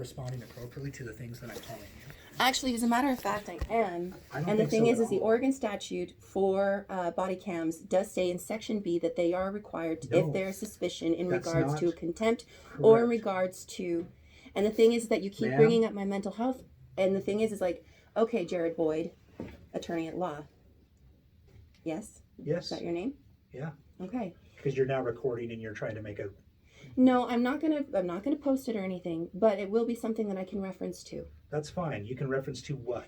responding appropriately to the things that I'm telling you? Actually, as a matter of fact, I am. I don't And the think thing so is at the all. Oregon statute for body cams does say in Section B that they are required No, if there's suspicion in that's regards to not contempt or in correct. regards to. And the thing is that you keep Ma'am? bringing up my mental health. And the thing is like, okay, Jared Boyd, attorney at law. Yes? Yes. Is that your name? Yeah. Okay. Because you're now recording and you're trying to make a... No, I'm not gonna post it or anything, but it will be something that I can reference to. That's fine. You can reference to what?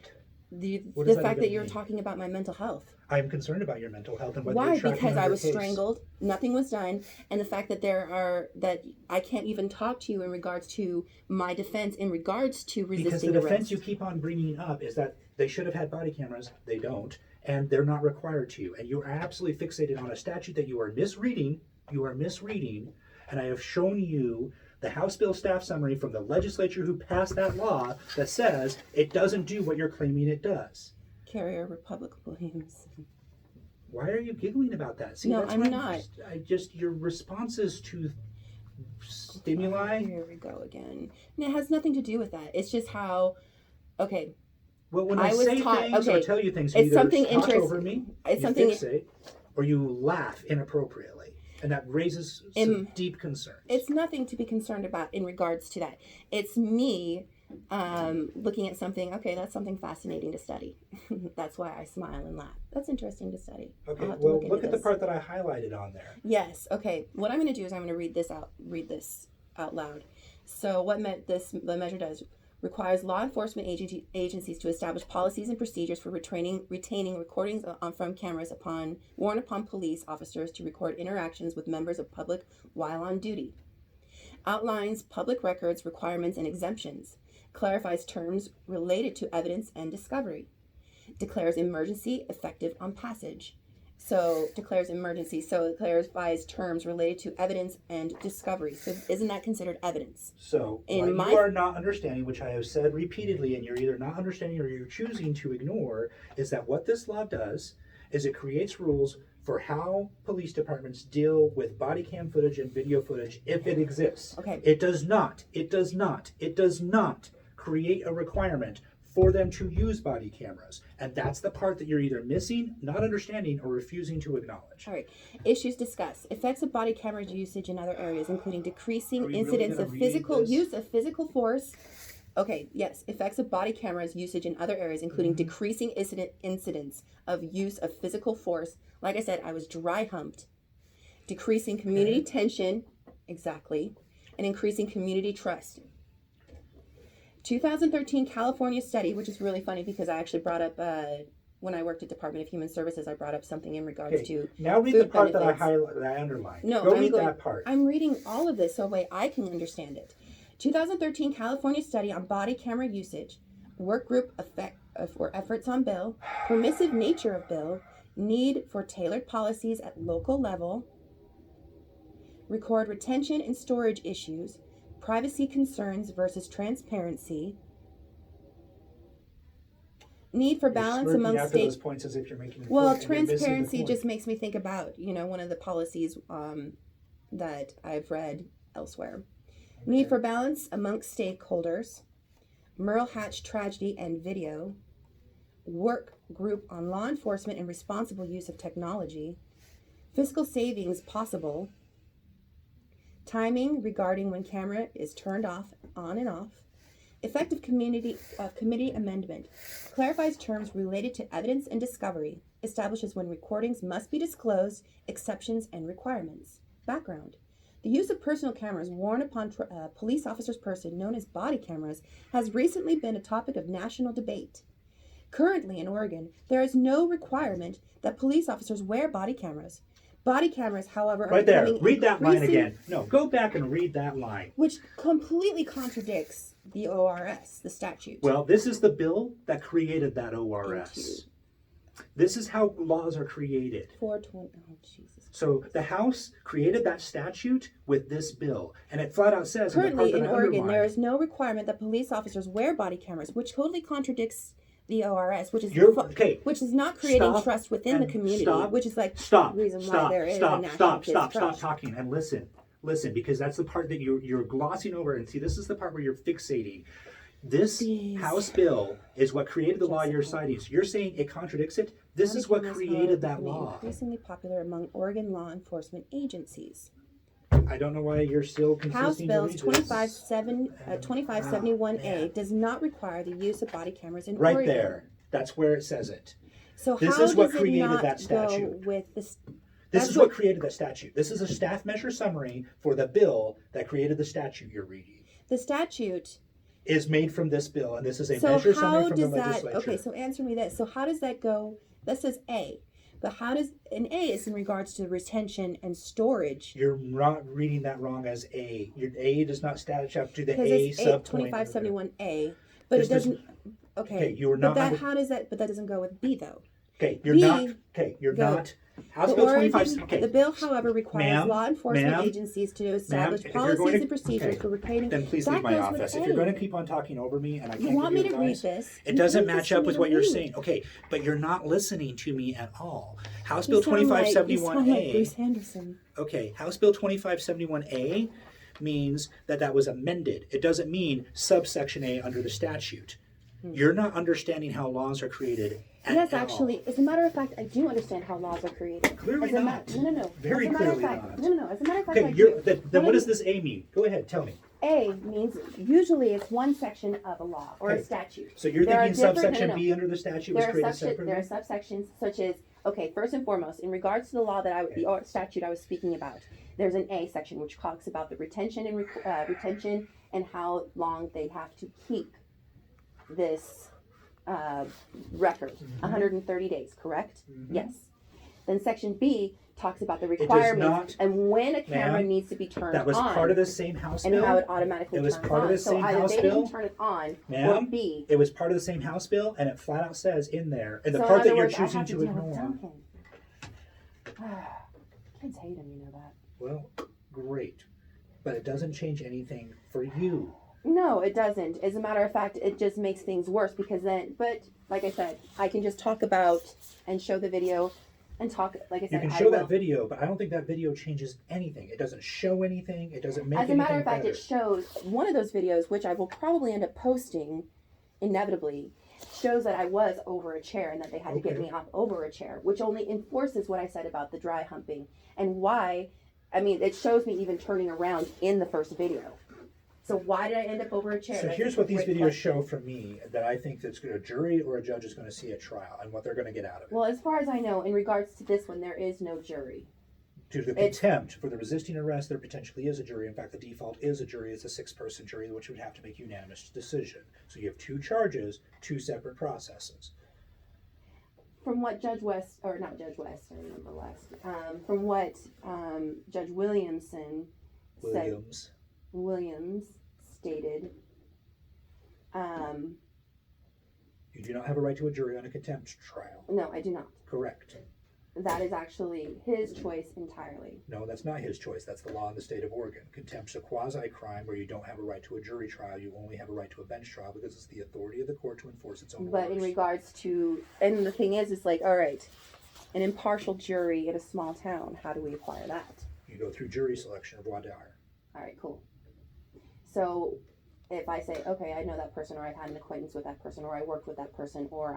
The does fact even that you're mean? talking about my mental health. I'm concerned about your mental health and whether Why? you're tracking Because on I your was case. strangled, nothing was done, and the fact that that I can't even talk to you in regards to my defense in regards to resisting Because the defense arrest. you keep on bringing up is that they should have had body cameras. They don't. And they're not required to. And you are absolutely fixated on a statute that you are misreading. You are misreading. And I have shown you the House Bill staff summary from the legislature who passed that law that says it doesn't do what you're claiming it does. Carrier Republic Williams. Why are you giggling about that? See, No, that's I'm why not. I just your responses to stimuli. Here we go again. And it has nothing to do with that. It's just how, okay. Well, when I I was say taught- things okay, or tell you things, you it's either something talk interest- over me, it's you something- fixate, or you laugh inappropriately. And that raises some deep concerns. It's nothing to be concerned about in regards to that. It's me looking at something, okay, that's something fascinating to study. That's why I smile and laugh. That's interesting to study. Okay, I'll have to well, look into look at the this. part that I highlighted on there. Yes, okay. What I'm going to do is I'm going to read this out loud. So what the measure does requires law enforcement agencies to establish policies and procedures for retaining recordings from cameras warrant upon police officers to record interactions with members of public while on duty. Outlines public records requirements and exemptions. Clarifies terms related to evidence and discovery. Declares emergency effective on passage. So declares emergency. So it clarifies terms related to evidence and discovery. So isn't that considered evidence? So what you are not understanding, which I have said repeatedly, and you're either not understanding or you're choosing to ignore, is that what this law does is it creates rules for how police departments deal with body cam footage and video footage if it exists. Okay. It does not create a requirement for them to use body cameras. And that's the part that you're either missing, not understanding, or refusing to acknowledge. All right. Issues discussed. Effects of body camera usage in other areas, including decreasing Are you incidents really of gonna physical read this? use of physical force. Okay, yes. Effects of body cameras usage in other areas, including decreasing incidents of use of physical force. Like I said, I was dry humped. Decreasing community tension, exactly, and increasing community trust. 2013 California study, which is really funny because I actually brought up when I worked at Department of Human Services, I brought up something in regards to now read food the part benefits. that I underlined. No, Go I'm read going, that part. I'm reading all of this so way I can understand it. 2013 California study on body camera usage, work group for efforts on bill, permissive nature of bill, need for tailored policies at local level, record retention and storage issues, privacy concerns versus transparency, need for balance You're among after those points as if you're making Well, point, and you're missing the transparency point. just makes me think about, one of the policies that I've read elsewhere. Need for balance amongst stakeholders, Merle Hatch tragedy and video, work group on law enforcement and responsible use of technology, fiscal savings possible, timing regarding when camera is turned off, on and off, effective committee amendment, clarifies terms related to evidence and discovery, establishes when recordings must be disclosed, exceptions and requirements. Background. The use of personal cameras worn upon police officers' person, known as body cameras, has recently been a topic of national debate. Currently in Oregon, there is no requirement that police officers wear body cameras. Body cameras, however, are Right there. becoming Read that line increasing- again. No, go back and read that line. Which completely contradicts the ORS, the statute. Well, this is the bill that created that ORS. Thank you. This is how laws are created. 420. Oh, Jesus. So the House created that statute with this bill, and it flat out says Currently in in the part that I Oregon, underlined, there is no requirement that police officers wear body cameras, which totally contradicts the ORS, which is which is not creating Stop trust within the and community, stop, which is like stop, the reason why stop, there is a stop, national stop, distrust. stop talking and listen. listen, because that's the part that you're glossing over. And see, this is the part where you're fixating. This House bill is what created the law you're citing. So you're saying it contradicts it? This is what created that law. Increasingly popular among Oregon law enforcement agencies. I don't know why you're still House consisting Bill to read 2571A does not require the use of body cameras in right Oregon. there. That's where it says it. So this how is what does created it not that statute. go with this? This is what created that statute. This is a staff measure summary for the bill that created the statute you're reading. The statute is made from this bill, and this is a measure summary from the legislature. Okay, so answer me this. So how does that go? That says A. But how does an A is in regards to retention and storage? You're not reading that wrong as A. Your A does not statute up to the Because A it's subpoint. 2571A, but This it doesn't. Okay, you are not. But that how does that? But that doesn't go with B though. Okay, you're B, not. Okay, you're go. not. House Bill 25. Okay. The bill, however, requires law enforcement agencies to establish policies and procedures for retaining. Then please leave my office. If you're going to keep on talking over me and I can't you want me to read advice, this? it doesn't match up with what you're saying. Okay, but you're not listening to me at all. House Bill 2571A. You sound like Bruce Henderson. Okay, House Bill 2571A means that was amended. It doesn't mean subsection A under the statute. You're not understanding how laws are created. Yes, actually, as a matter of fact, I do understand how laws are created. Clearly not. No. Very clearly not. No. As a matter of fact, Okay, then what does this A mean? Go ahead, tell me. A means usually it's one section of a law or a statute. So you're thinking subsection B under the statute was created separately? There are subsections such as, okay, first and foremost, in regards to the law the statute I was speaking about, there's an A section which talks about the retention and how long they have to keep this record, 130 days, correct? Yes. Then section B talks about the requirements and when a camera needs to be turned on. That was part of the same House bill? And how it automatically turns on. It was part of the same House bill? So either they didn't turn it on, or B. It was part of the same House bill, and it flat out says in there, and the part that you're choosing to ignore. Kids hate him, you know that. Well, great. But it doesn't change anything for you. No, it doesn't. As a matter of fact, it just makes things worse because then, but like I said, I can just talk about and show the video and talk, like I said, you can show that video, but I don't think that video changes anything. It doesn't show anything. It doesn't make anything better. As a matter of fact, it shows, one of those videos, which I will probably end up posting inevitably, shows that I was over a chair and that they had to get me off over a chair, which only enforces what I said about the dry humping and why, I mean, it shows me even turning around in the first video. So why did I end up over a chair? So here's what these videos show for me that I think that a jury or a judge is going to see at trial and what they're going to get out of it. Well, as far as I know, in regards to this one, there is no jury. To the contempt for the resisting arrest, there potentially is a jury. In fact, the default is a jury. It's a 6-person jury, which would have to make unanimous decision. So you have 2 charges, 2 separate processes. From what Judge West, or not Judge West, I remember West, from what Judge Williams stated. You do not have a right to a jury on a contempt trial. No, I do not. Correct. That is actually his choice entirely. No, that's not his choice. That's the law in the state of Oregon. Contempt's a quasi-crime where you don't have a right to a jury trial. You only have a right to a bench trial because it's the authority of the court to enforce its own orders. But in regards to, and the thing is, it's like, all right, an impartial jury in a small town, how do we acquire that? You go through jury selection or voir dire. All right, cool. So if I say, okay, I know that person, or I've had an acquaintance with that person, or I worked with that person, or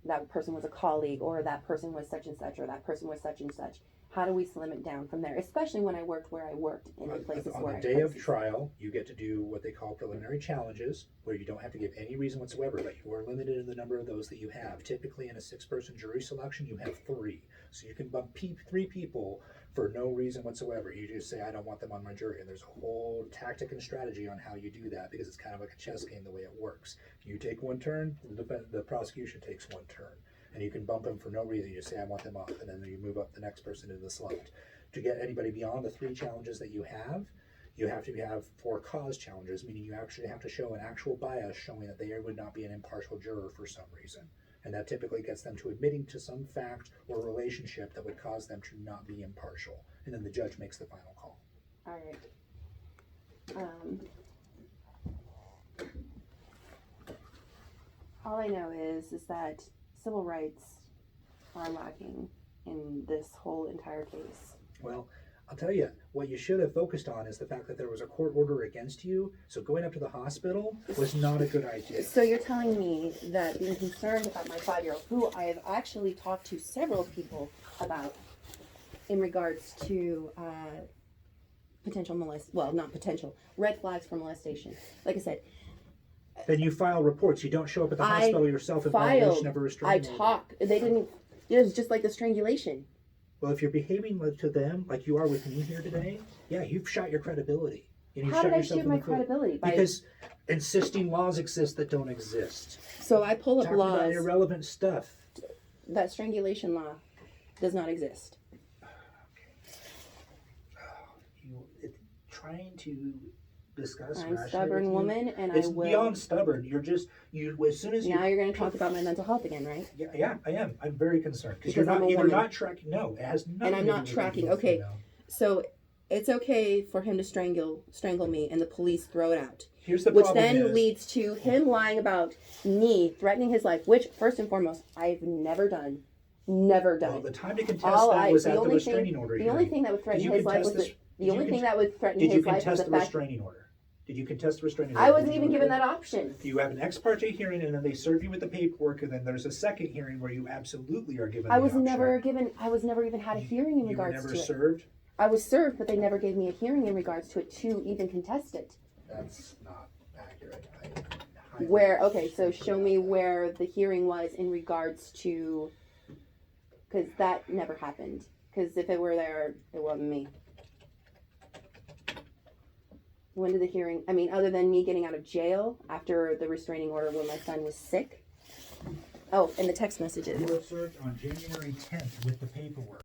that person was a colleague, or that person was such and such, or that person was such and such, how do we slim it down from there? Especially when I worked where I worked in the places where I On the day of trial, you get to do what they call preliminary challenges, where you don't have to give any reason whatsoever, but you are limited in the number of those that you have. Typically, in a 6-person jury selection, you have 3. So you can bump 3 people for no reason whatsoever. You just say, I don't want them on my jury. And there's a whole tactic and strategy on how you do that because it's kind of like a chess game the way it works. You take one turn, the prosecution takes one turn. And you can bump them for no reason. You just say, I want them off. And then you move up the next person into the slot. To get anybody beyond the 3 challenges that you have to have 4 cause challenges, meaning you actually have to show an actual bias showing that they would not be an impartial juror for some reason. And that typically gets them to admitting to some fact or relationship that would cause them to not be impartial. And then the judge makes the final call. All right. All I know is that civil rights are lacking in this whole entire case. Well, I'll tell you, what you should have focused on is the fact that there was a court order against you. So going up to the hospital was not a good idea. So you're telling me that being concerned about my 5-year-old, who I have actually talked to several people about in regards to potential not potential, red flags for molestation. Like I said, Then you file reports. You don't show up at the I hospital yourself in filed, violation of a I restraining order. talk, they didn't, it was just like the strangulation. Well, if you're behaving to them like you are with me here today, yeah, you've shot your credibility. And you've How shot did I yourself shoot in my the foot. credibility? Because insisting laws exist that don't exist. So I pull up Talking about laws, irrelevant stuff. that strangulation law does not exist. Trying to discuss I'm a rationally stubborn with you, woman, and it's I will. beyond stubborn. You're just as soon as Now you're going to talk about my mental health again, right? Yeah, I am. I'm very concerned because Because I'm a woman. not tracking. No, it has nothing. And I'm to not do with tracking. being Okay. female. So it's okay for him to strangle me, and the police throw it out. Here's the Which problem then is, leads to him lying about me threatening his life, which, first and foremost, I've never done. Never done. well, the time to contest All that I- was the at the only restraining thing- order. The only thing that would threaten Did you his life was contest the only thing that would threaten Did you his life was contest the the fact restraining order? Did you contest the restraining order? I wasn't Did even you given agree? that option. You have an ex parte hearing, and then they serve you with the paperwork, and then there's a second hearing where you absolutely are given. I the was option. never given. I was never even had a hearing in You were regards never to it. served. I was served, but they never gave me a hearing in regards to it to even contest it. That's not accurate. So show me where the hearing was in regards to, because that never happened. Because if it were there, it wasn't me. When did the hearing, other than me getting out of jail after the restraining order when my son was sick? Oh, and the text messages. You were served on January 10th with the paperwork.